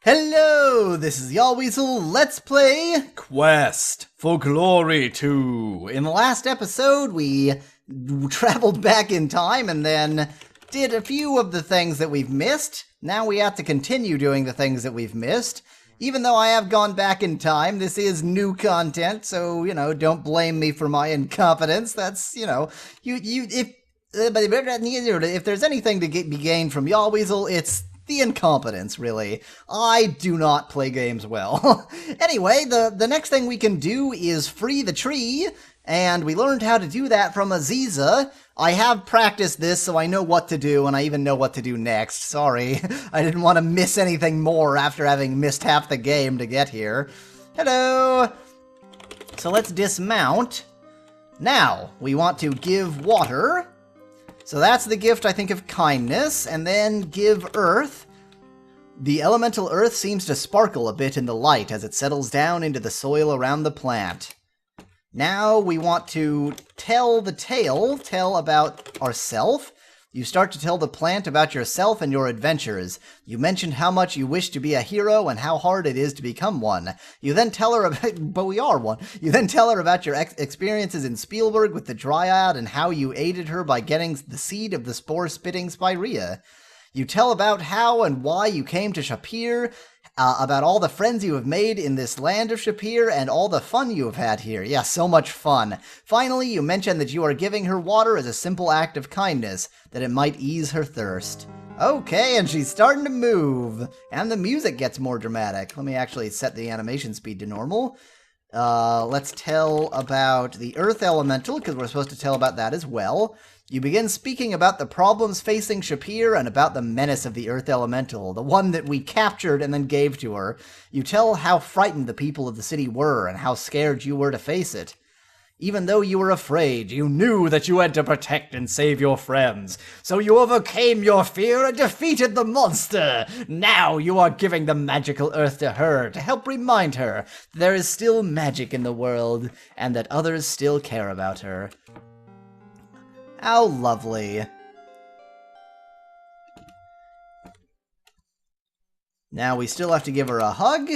Hello, this is Yahweasel. Let's play Quest for Glory 2. In the last episode, we traveled back in time and then did a few of the things that we've missed. Now we have to continue doing the things that we've missed. Even though I have gone back in time, this is new content, so, don't blame me for my incompetence. That's, if there's anything to be gained from Yahweasel, it's the incompetence, really. I do not play games well. Anyway, the next thing we can do is free the tree, and we learned how to do that from Aziza. I have practiced this, so I know what to do, and I even know what to do next. Sorry, I didn't want to miss anything more after having missed half the game to get here. Hello! So let's dismount. Now, we want to give water. So that's the gift, I think, of kindness, and then give earth. The elemental earth seems to sparkle a bit in the light as it settles down into the soil around the plant. Now we want to tell the tale, tell about ourself. You start to tell the plant about yourself and your adventures. You mentioned how much you wish to be a hero and how hard it is to become one. You then tell her about, but we are one. You then tell her about your experiences in Spielberg with the Dryad and how you aided her by getting the seed of the spore-spitting Spirea. You tell about how and why you came to Shapir, about all the friends you have made in this land of Shapir, and all the fun you have had here. Yeah, so much fun. Finally, you mention that you are giving her water as a simple act of kindness, that it might ease her thirst. Okay, and she's starting to move. And the music gets more dramatic. Let me actually set the animation speed to normal. Let's tell about the Earth Elemental, because we're supposed to tell about that as well. You begin speaking about the problems facing Shapir and about the menace of the Earth Elemental, the one that we captured and then gave to her. You tell how frightened the people of the city were and how scared you were to face it. Even though you were afraid, you knew that you had to protect and save your friends. So you overcame your fear and defeated the monster. Now you are giving the magical earth to her to help remind her that there is still magic in the world and that others still care about her. How lovely. Now we still have to give her a hug,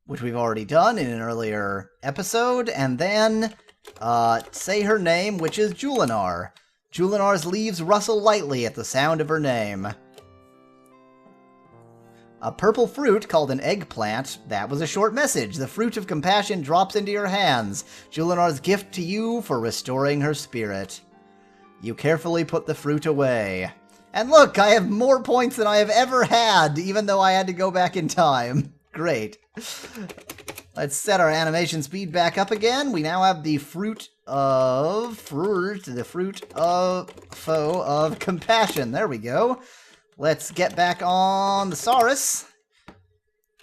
which we've already done in an earlier episode, and then say her name, which is Julinar. Julinar's leaves rustle lightly at the sound of her name. A purple fruit called an eggplant. That was a short message. The fruit of compassion drops into your hands. Julinar's gift to you for restoring her spirit. You carefully put the fruit away. And look, I have more points than I have ever had, even though I had to go back in time. Great. Let's set our animation speed back up again. We now have the fruit of compassion. There we go. Let's get back on the Saurus.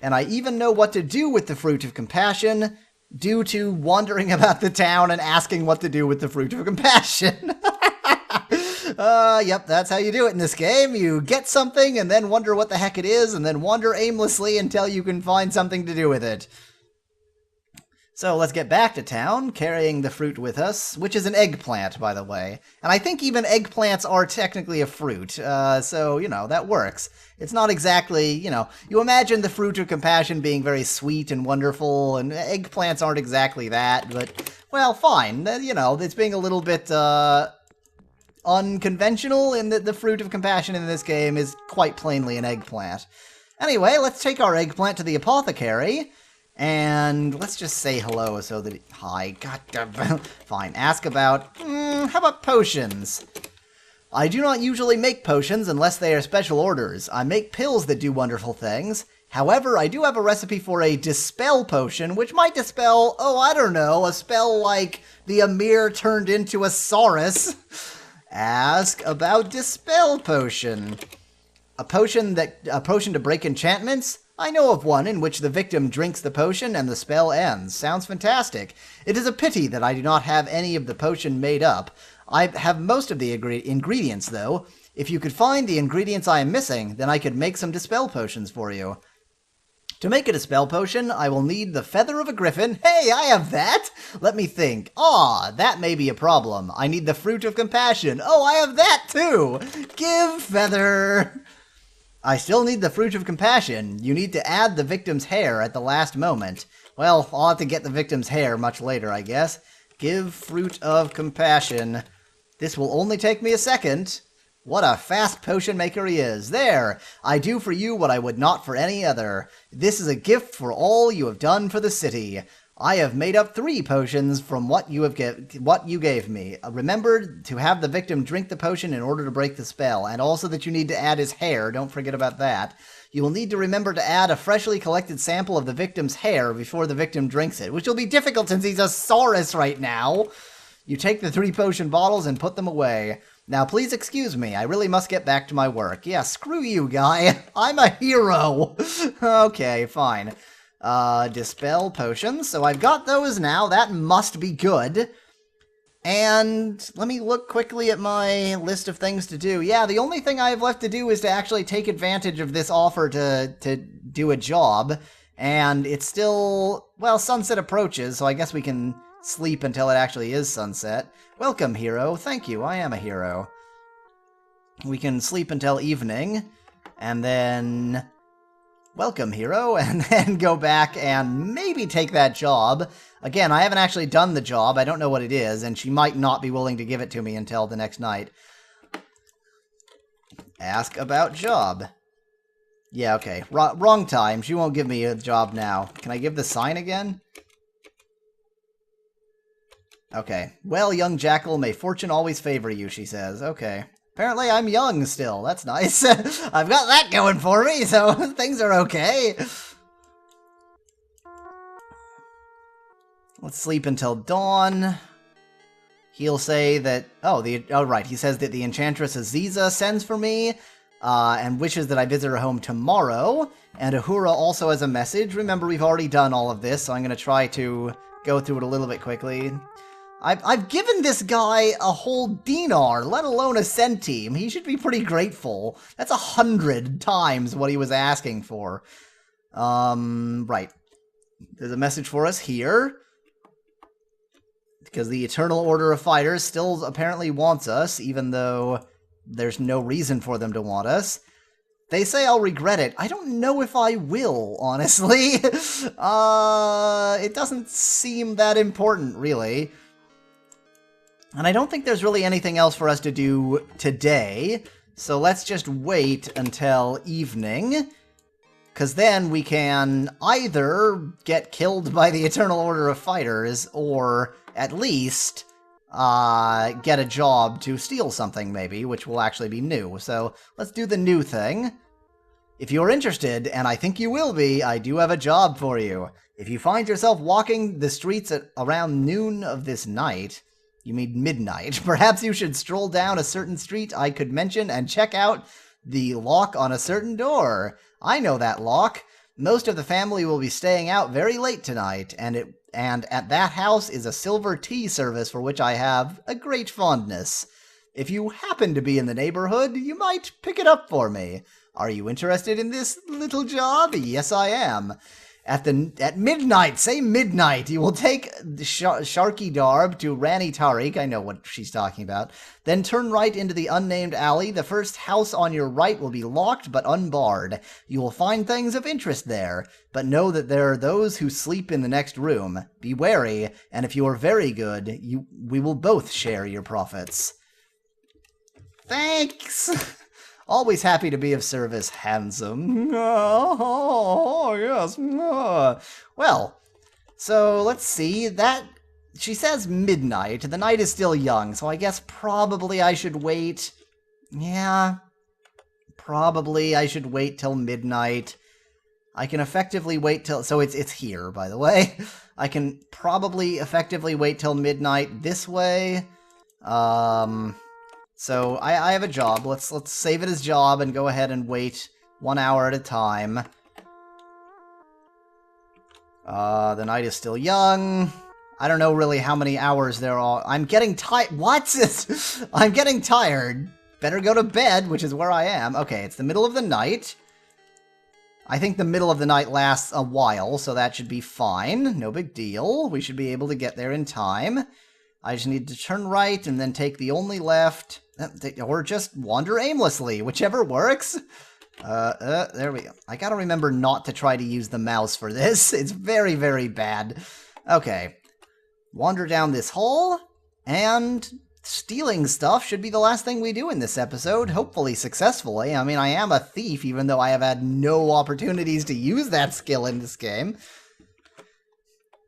And I even know what to do with the fruit of compassion due to wandering about the town and asking what to do with the fruit of compassion. Yep, that's how you do it in this game. You get something and then wonder what the heck it is, and then wander aimlessly until you can find something to do with it. So let's get back to town, carrying the fruit with us, which is an eggplant, by the way. And I think even eggplants are technically a fruit, so, that works. It's not exactly, you imagine the fruit of compassion being very sweet and wonderful, and eggplants aren't exactly that, but, well, fine. It's being a little bit, unconventional in that the fruit of compassion in this game is quite plainly an eggplant. Anyway, let's take our eggplant to the apothecary, and let's just say hello so that... Hi, fine, ask about... how about potions? I do not usually make potions unless they are special orders. I make pills that do wonderful things. However, I do have a recipe for a dispel potion, which might dispel, I don't know, a spell like the Amir turned into a Saurus. Ask about Dispel Potion. A potion to break enchantments? I know of one in which the victim drinks the potion and the spell ends. Sounds fantastic. It is a pity that I do not have any of the potion made up. I have most of the ingredients, though. If you could find the ingredients I am missing, then I could make some Dispel Potions for you. To make a Dispel Potion, I will need the Feather of a Griffin. Hey, I have that! Let me think. That may be a problem. I need the Fruit of Compassion. I have that too! Give Feather! I still need the Fruit of Compassion. You need to add the victim's hair at the last moment. Well, I'll have to get the victim's hair much later, I guess. Give Fruit of Compassion. This will only take me a second. What a fast potion maker he is. There! I do for you what I would not for any other. This is a gift for all you have done for the city. I have made up 3 potions from what you gave me. Remember to have the victim drink the potion in order to break the spell, and also that you need to add his hair. Don't forget about that. You will need to remember to add a freshly collected sample of the victim's hair before the victim drinks it, which will be difficult since he's a Saurus right now. You take the 3 potion bottles and put them away. Now, please excuse me. I really must get back to my work. Yeah, screw you, guy. I'm a hero. Okay, fine. Dispel potions. So I've got those now. That must be good. And let me look quickly at my list of things to do. Yeah, the only thing I have left to do is to actually take advantage of this offer to do a job. And it's still, well, sunset approaches, so I guess we can sleep until it actually is sunset. Welcome, hero. Thank you. I am a hero. We can sleep until evening, and then welcome, hero, and then go back and maybe take that job. Again, I haven't actually done the job. I don't know what it is, and she might not be willing to give it to me until the next night. Ask about job. Yeah, okay. Wrong time. She won't give me a job now. Can I give the sign again? Okay. Well, young jackal, may fortune always favor you, she says. Okay. Apparently I'm young still. That's nice. I've got that going for me, so things are okay. Let's sleep until dawn. He'll say that... Oh, right. He says that the Enchantress Aziza sends for me, and wishes that I visit her home tomorrow. And Ahura also has a message. Remember, we've already done all of this, so I'm going to try to go through it a little bit quickly. I've given this guy a whole dinar, let alone a centime. He should be pretty grateful. That's 100 times what he was asking for. Right. There's a message for us here. Because the Eternal Order of Fighters still apparently wants us, even though there's no reason for them to want us. They say I'll regret it. I don't know if I will, honestly. It doesn't seem that important, really. And I don't think there's really anything else for us to do today, so let's just wait until evening, because then we can either get killed by the Eternal Order of Fighters, or at least get a job to steal something, maybe, which will actually be new. So let's do the new thing. If you're interested, and I think you will be, I do have a job for you. If you find yourself walking the streets at around noon of this night... You mean midnight. Perhaps you should stroll down a certain street I could mention and check out the lock on a certain door. I know that lock. Most of the family will be staying out very late tonight, and at that house is a silver tea service for which I have a great fondness. If you happen to be in the neighborhood, you might pick it up for me. Are you interested in this little job? Yes, I am. At midnight, say midnight, you will take the Sharky Darb to Rani Tariq, I know what she's talking about, then turn right into the unnamed alley. The first house on your right will be locked but unbarred. You will find things of interest there, but know that there are those who sleep in the next room. Be wary, and if you are very good, we will both share your profits. Thanks! Always happy to be of service, handsome. Oh, yes. Well, so let's see. She says midnight. The night is still young, so I guess probably I should wait. Yeah, probably I should wait till midnight. I can effectively wait till... So it's here, by the way. I can probably effectively wait till midnight this way. So I have a job. Let's save it as job and go ahead and wait 1 hour at a time. The night is still young. I don't know really how many hours there are. I'm getting tired. What? I'm getting tired. Better go to bed, which is where I am. Okay, it's the middle of the night. I think the middle of the night lasts a while, so that should be fine. No big deal. We should be able to get there in time. I just need to turn right and then take the only left, or just wander aimlessly, whichever works. There we go. I gotta remember not to try to use the mouse for this. It's very, very bad. Okay. Wander down this hall, and stealing stuff should be the last thing we do in this episode, hopefully successfully. I mean, I am a thief, even though I have had no opportunities to use that skill in this game.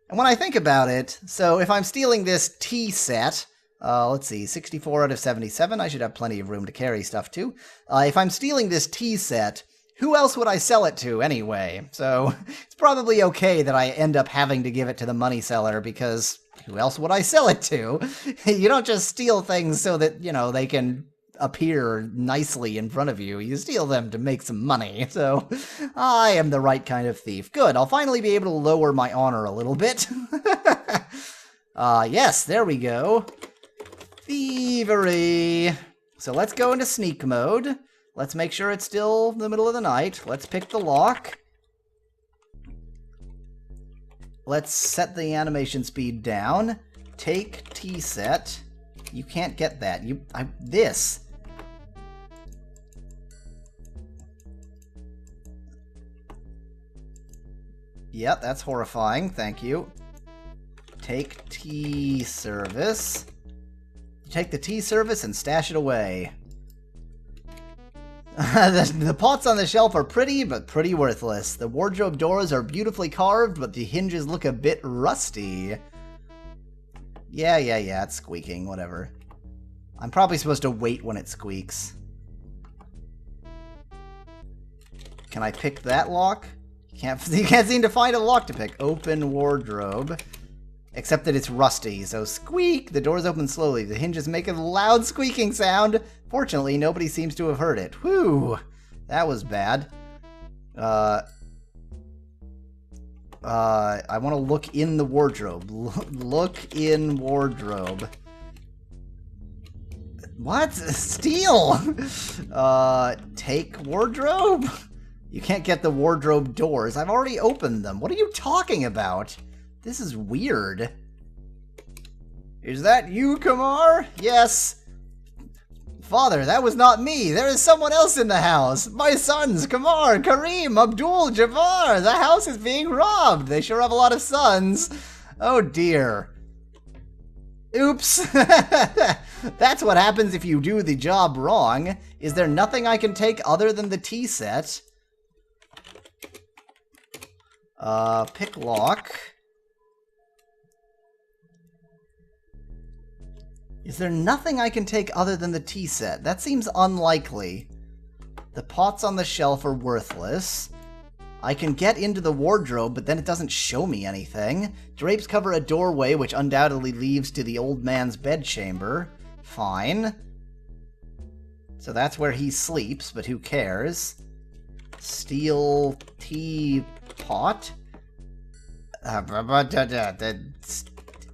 And when I think about it, so if I'm stealing this tea set, let's see, 64 out of 77, I should have plenty of room to carry stuff too. If I'm stealing this tea set, who else would I sell it to anyway? So it's probably okay that I end up having to give it to the money seller, because who else would I sell it to? You don't just steal things so that, you know, they can appear nicely in front of you. You steal them to make some money. So I am the right kind of thief. Good, I'll finally be able to lower my honor a little bit. Yes, there we go. Thievery. So let's go into sneak mode. Let's make sure it's still the middle of the night. Let's pick the lock. Let's set the animation speed down. Take T set. You can't get that. This. Yep, that's horrifying. Thank you. Take T service. Take the tea service and stash it away. The pots on the shelf are pretty, but pretty worthless. The wardrobe doors are beautifully carved, but the hinges look a bit rusty. Yeah, it's squeaking, whatever. I'm probably supposed to wait when it squeaks. Can I pick that lock? You can't seem to find a lock to pick. Open wardrobe. Except that it's rusty, so squeak! The doors open slowly. The hinges make a loud squeaking sound. Fortunately, nobody seems to have heard it. Whew! That was bad. I want to look in the wardrobe. Look in wardrobe. What? Steal! Take wardrobe? You can't get the wardrobe doors. I've already opened them. What are you talking about? This is weird. Is that you, Kamar? Yes. Father, that was not me. There is someone else in the house. My sons, Kamar, Kareem, Abdul, Jabbar. The house is being robbed. They sure have a lot of sons. Oh dear. Oops. That's what happens if you do the job wrong. Is there nothing I can take other than the tea set? Pick lock. Is there nothing I can take other than the tea set? That seems unlikely. The pots on the shelf are worthless. I can get into the wardrobe, but then it doesn't show me anything. Drapes cover a doorway, which undoubtedly leads to the old man's bedchamber. Fine. So that's where he sleeps, but who cares? Steal teapot.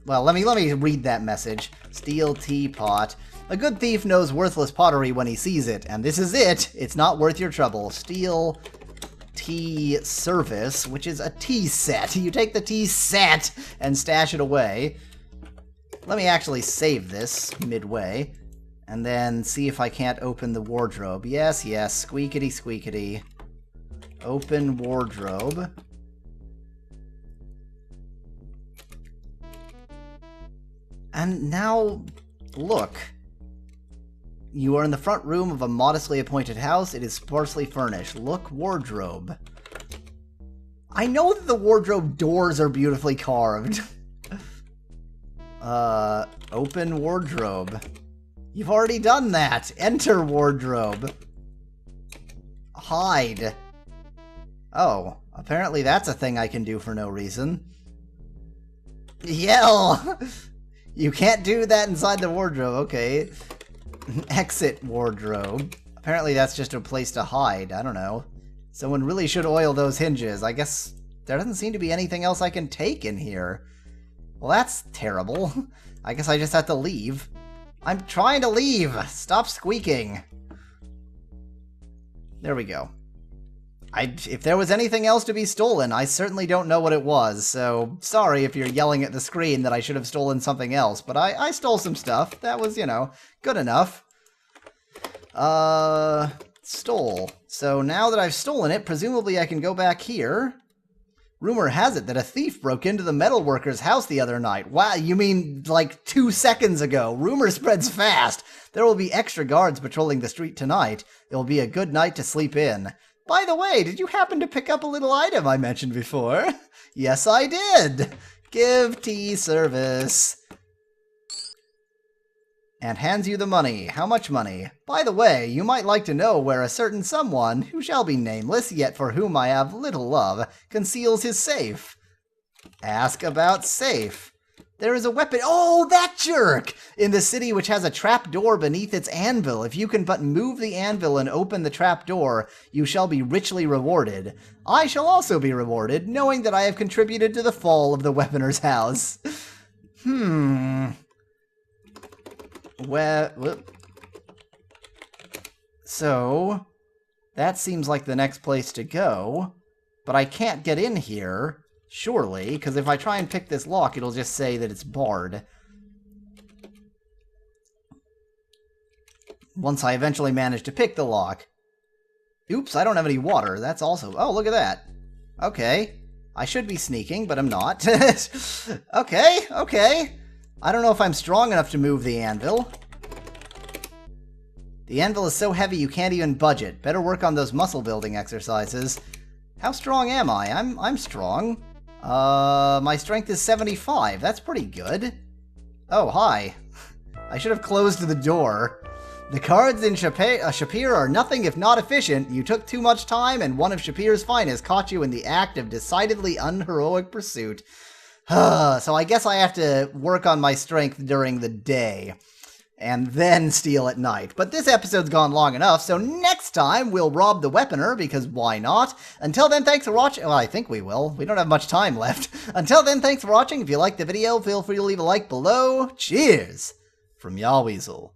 Well, let me read that message. Steal teapot. A good thief knows worthless pottery when he sees it, and this is it. It's not worth your trouble. Steal tea service, which is a tea set. You take the tea set and stash it away. Let me actually save this midway, and then see if I can't open the wardrobe. Yes, squeakity squeakity. Open wardrobe. And now, look. You are in the front room of a modestly appointed house. It is sparsely furnished. Look, wardrobe. I know that the wardrobe doors are beautifully carved. Open wardrobe. You've already done that. Enter wardrobe. Hide. Oh, apparently that's a thing I can do for no reason. Yell! You can't do that inside the wardrobe, okay. Exit wardrobe. Apparently that's just a place to hide, I don't know. Someone really should oil those hinges. I guess there doesn't seem to be anything else I can take in here. Well, that's terrible. I guess I just have to leave. I'm trying to leave! Stop squeaking. There we go. If there was anything else to be stolen, I certainly don't know what it was, so sorry if you're yelling at the screen that I should have stolen something else, but I stole some stuff. That was, you know, good enough. Stole. So now that I've stolen it, presumably I can go back here. Rumor has it that a thief broke into the metalworker's house the other night. Wow, you mean like 2 seconds ago. Rumor spreads fast. There will be extra guards patrolling the street tonight. It will be a good night to sleep in. By the way, did you happen to pick up a little item I mentioned before? Yes, I did. Give tea service. And hands you the money. How much money? By the way, you might like to know where a certain someone, who shall be nameless, yet for whom I have little love, conceals his safe. Ask about safe. There is a weapon— oh, that jerk! In the city which has a trap door beneath its anvil. If you can but move the anvil and open the trap door, you shall be richly rewarded. I shall also be rewarded, knowing that I have contributed to the fall of the weaponer's house. So, that seems like the next place to go, but I can't get in here, surely, because if I try and pick this lock, it'll just say that it's barred. Once I eventually manage to pick the lock. Oops, I don't have any water. That's also— oh, look at that. Okay. I should be sneaking, but I'm not. Okay. I don't know if I'm strong enough to move the anvil. The anvil is so heavy you can't even budge it. Better work on those muscle building exercises. How strong am I? I'm strong. My strength is 75. That's pretty good. Oh, hi. I should have closed the door. The cards in Shapir are nothing if not efficient. You took too much time, and one of Shapir's finest caught you in the act of decidedly unheroic pursuit. So I guess I have to work on my strength during the day, and then steal at night. But this episode's gone long enough, so next time we'll rob the weaponer, because why not? Until then, thanks for watching. Well, I think we will. We don't have much time left. Until then, thanks for watching. If you liked the video, feel free to leave a like below. Cheers! From Yahweasel.